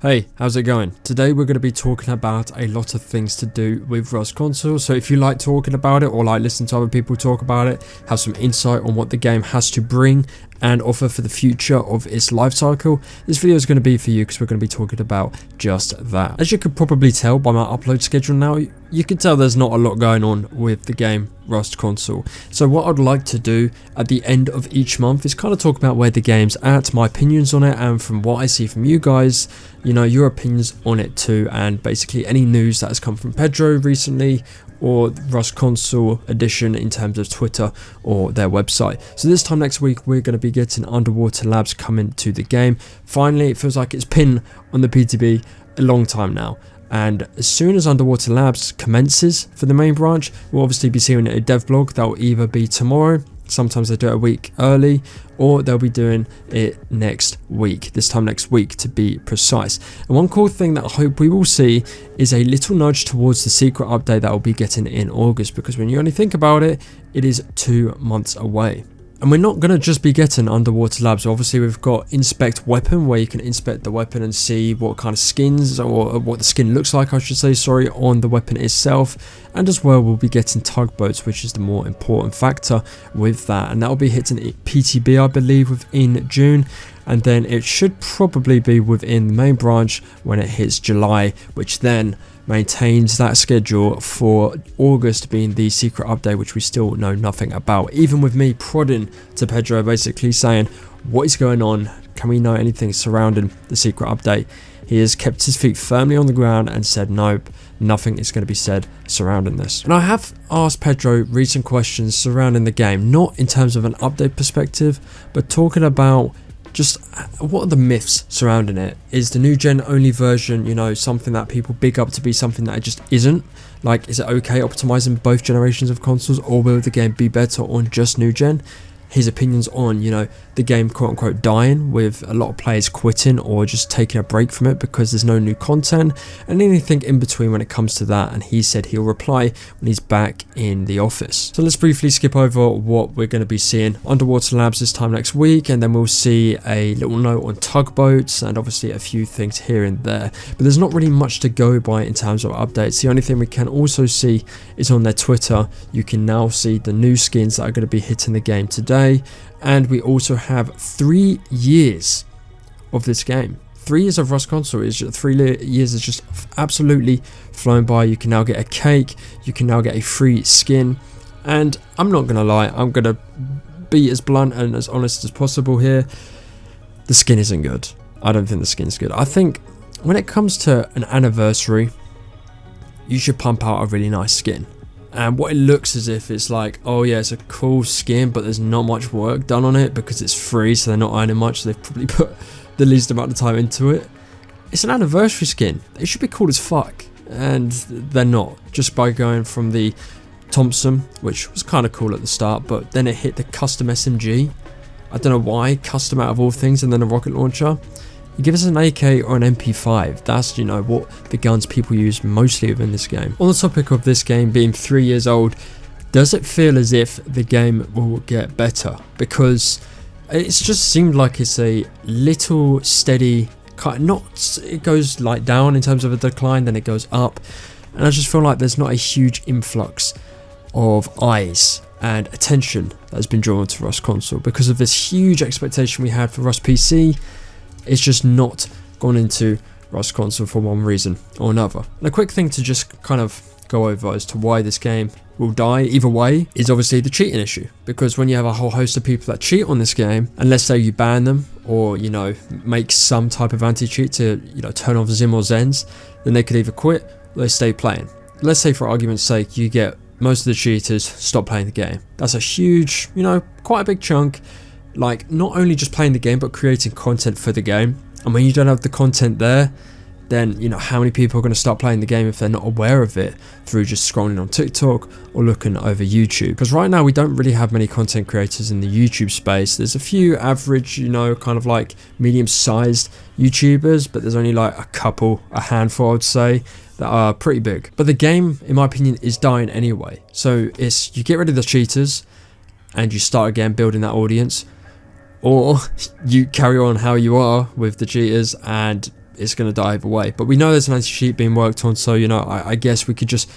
Hey, how's it going? Today we're going to be talking about a lot of things to do with Rust Console, so if you like talking about it or like listening to other people talk about it, have some insight on what the game has to bring and offer for the future of its life cycle, this video is going to be for you because we're going to be talking about just that. As you could probably tell by my upload schedule now, you can tell there's not a lot going on with the game Rust Console. So what I'd like to do at the end of each month is kind of talk about where the game's at, my opinions on it, and from what I see from you guys, you know, your opinions on it too, and basically any news that has come from Pedro recently or Rust Console edition in terms of Twitter or their website. So this time next week we're going to be getting Underwater Labs coming to the game. Finally, it feels like it's been on the PTB a long time now, and as soon as Underwater Labs commences for the main branch, we'll obviously be seeing a dev blog that will either be tomorrow, sometimes they do it a week early, or they'll be doing it next week, this time next week to be precise. And one cool thing that I hope we will see is a little nudge towards the secret update that we'll be getting in August, because when you only think about it, it is 2 months away. And we're not going to just be getting Underwater Labs. Obviously we've got Inspect Weapon, where you can inspect the weapon and see what kind of skins, or what the skin looks like I should say, sorry, on the weapon itself. And as well we'll be getting tugboats, which is the more important factor with that, and that will be hitting PTB I believe within June, and then it should probably be within the main branch when it hits July, which then maintains that schedule for August being the secret update, which we still know nothing about. Even with me prodding to Pedro, basically saying what is going on, can we know anything surrounding the secret update, he has kept his feet firmly on the ground and said nope, nothing is going to be said surrounding this. And I have asked Pedro recent questions surrounding the game, not in terms of an update perspective, but talking about just what are the myths surrounding it. Is the new gen only version, you know, something that people big up to be something that it just isn't? Like, is it okay optimizing both generations of consoles, or will the game be better on just new gen? His opinions on, you know, the game quote unquote dying, with a lot of players quitting or just taking a break from it because there's no new content, and anything in between when it comes to that. And he said he'll reply when he's back in the office. So let's briefly skip over what we're going to be seeing Underwater Labs this time next week, and then we'll see a little note on tugboats and obviously a few things here and there, but there's not really much to go by in terms of updates. The only thing we can also see is on their Twitter. You can now see the new skins that are going to be hitting the game today. And we also have 3 years of this game. 3 years of Rust Console is just 3 years is just absolutely flown by. You can now get a cake, you can now get a free skin, and I'm not gonna lie, I'm gonna be as blunt and as honest as possible here. The skin isn't good. I don't think the skin's good. I think when it comes to an anniversary, you should pump out a really nice skin. And what it looks as if it's like, oh yeah, it's a cool skin, but there's not much work done on it because it's free, so they're not earning much, so they've probably put the least amount of time into it. It's an anniversary skin. It should be cool as fuck, and they're not. Just by going from the Thompson, which was kind of cool at the start, but then it hit the custom SMG. I don't know why, custom out of all things, and then a rocket launcher. You give us an AK or an MP5, that's, you know, what the guns people use mostly within this game. On the topic of this game being 3 years old, does it feel as if the game will get better? Because it's just seemed like it's a little steady, it goes like down in terms of a decline, then it goes up, and I just feel like there's not a huge influx of eyes and attention that has been drawn to Rust Console because of this huge expectation we had for Rust PC. It's just not gone into Rust Console for one reason or another. And a quick thing to just kind of go over as to why this game will die either way is obviously the cheating issue. Because when you have a whole host of people that cheat on this game, and let's say you ban them or, you know, make some type of anti-cheat to, you know, turn off Zim or Zens, then they could either quit or they stay playing. Let's say for argument's sake you get most of the cheaters stop playing the game. That's a huge, you know, quite a big chunk. Like, not only just playing the game, but creating content for the game. And when you don't have the content there, then, you know, how many people are going to start playing the game if they're not aware of it through just scrolling on TikTok or looking over YouTube? Because right now we don't really have many content creators in the YouTube space. There's a few average, you know, kind of like medium-sized YouTubers, but there's only like a handful, I would say, that are pretty big. But the game, in my opinion, is dying anyway. So it's, you get rid of the cheaters and you start again building that audience. Or you carry on how you are with the cheaters and it's going to die either way. But we know there's an anti-cheat being worked on, so you know, I guess we could just,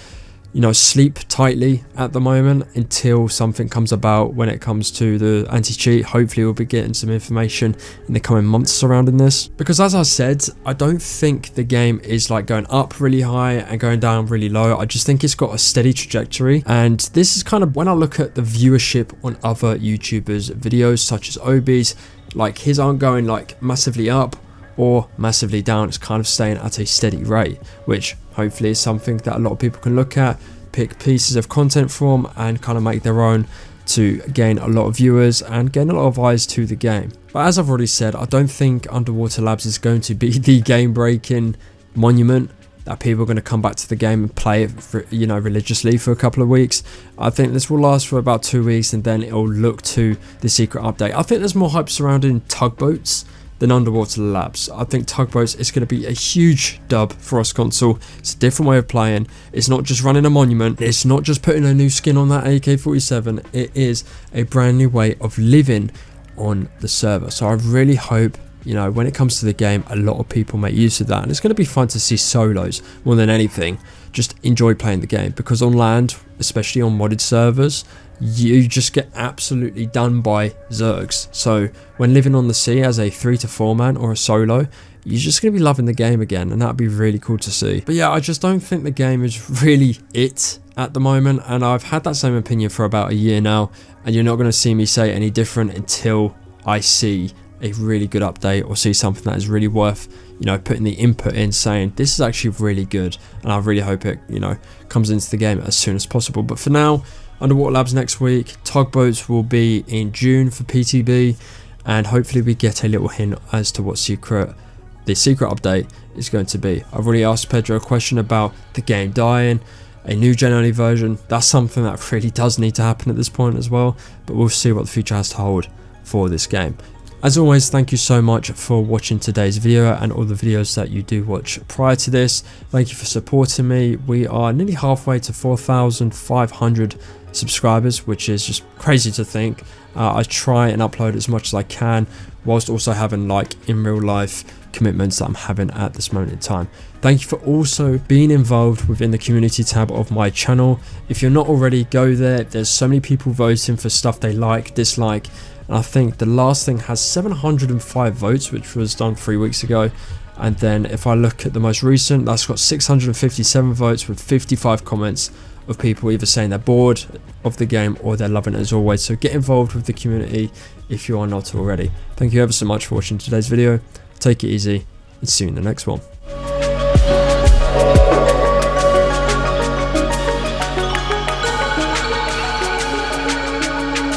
you know, sleep tightly at the moment until something comes about when it comes to the anti-cheat. Hopefully we'll be getting some information in the coming months surrounding this, because as I said, I don't think the game is like going up really high and going down really low. I just think it's got a steady trajectory, and this is kind of when I look at the viewership on other YouTubers videos such as Obi's, like his aren't going like massively up or massively down. It's kind of staying at a steady rate, which hopefully is something that a lot of people can look at, pick pieces of content from, and kind of make their own to gain a lot of viewers and gain a lot of eyes to the game. But as I've already said, I don't think Underwater Labs is going to be the game breaking monument that people are going to come back to the game and play it for, you know, religiously for a couple of weeks. I think this will last for about 2 weeks, and then it'll look to the secret update. I think there's more hype surrounding tugboats than Underwater Labs. I think tugboats is going to be a huge dub for us console. It's a different way of playing. It's not just running a monument. It's not just putting a new skin on that AK-47. It is a brand new way of living on the server. So I really hope, you know, when it comes to the game, a lot of people make use of that, and it's going to be fun to see solos more than anything. Just enjoy playing the game, because on land, especially on modded servers, you just get absolutely done by zergs. So when living on the sea as a 3 to 4 man or a solo, you're just going to be loving the game again, and that'd be really cool to see. But yeah, I just don't think the game is really it at the moment, and I've had that same opinion for about a year now, and you're not going to see me say any different until I see a really good update or see something that is really worth, you know, putting the input in, saying this is actually really good, and I really hope it, you know, comes into the game as soon as possible. But for now, Underwater Labs next week, tugboats will be in June for PTB, and hopefully we get a little hint as to what the secret update is going to be. I've already asked Pedro a question about the game dying, a new Gen only version. That's something that really does need to happen at this point as well, but we'll see what the future has to hold for this game. As always, thank you so much for watching today's video and all the videos that you do watch prior to this. Thank you for supporting me. We are nearly halfway to 4,500 subscribers, which is just crazy to think. I try and upload as much as I can, whilst also having like in real life commitments that I'm having at this moment in time. Thank you for also being involved within the community tab of my channel. If you're not already, go there. There's so many people voting for stuff they like, dislike. And I think the last thing has 705 votes, which was done 3 weeks ago. And then if I look at the most recent, that's got 657 votes with 55 comments of people either saying they're bored of the game or they're loving it as always. So get involved with the community if you are not already. Thank you ever so much for watching today's video. Take it easy and see you in the next one.